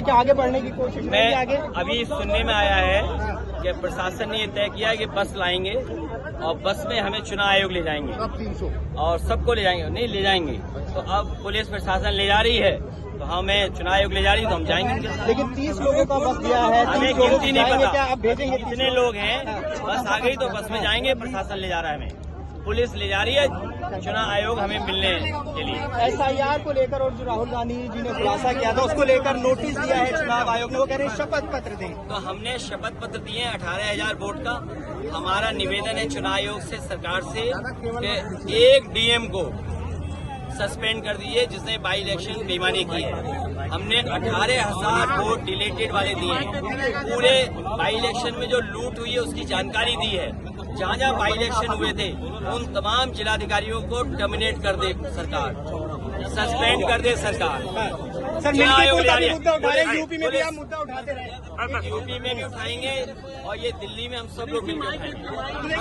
है कि आगे बढ़ने की कोशिश मैं आगे अभी सुनने में आया है कि प्रशासन ने ये तय किया है कि बस लाएंगे और बस में हमें चुनाव आयोग ले जाएंगे और सबको ले जाएंगे, नहीं ले जाएंगे। तो अब पुलिस प्रशासन ले जा रही है तो हमें चुनाव आयोग ले जा रही है तो हम जाएंगे। लेकिन 30 लोगों का बस दिया है, हमें गिनती नहीं पता क्या आप भेजेंगे? कितने लोग हैं, बस आ गई तो बस में जाएंगे। प्रशासन ले जा रहा है, हमें पुलिस ले जा रही है, चुनाव आयोग हमें मिलने के लिए। SIR को लेकर और जो राहुल गांधी जी ने खुलासा किया था उसको लेकर नोटिस दिया है चुनाव आयोग ने, वो कह रहे हैं शपथ पत्र दें। तो हमने शपथ पत्र दिए 18,000 वोट का। हमारा निवेदन है चुनाव आयोग से, सरकार से, कि एक DM को सस्पेंड कर दिए जिसने बाई इलेक्शन बेईमानी की है। हमने 18,000 वोट डिलेटेड वाले दिए हैं। पूरे बाई इलेक्शन में जो लूट हुई है उसकी जानकारी दी है। जहाँ जहाँ बाई इलेक्शन हुए थे उन तमाम जिलाधिकारियों को टर्मिनेट कर दे सरकार, सस्पेंड कर दे सरकार। सर मुद्दा उठा रहे हैं, यूपी में भी आप मुद्दा उठाते रहे। यूपी में भी उठाएंगे और ये दिल्ली में हम सब लोग मिलकर उठाएंगे।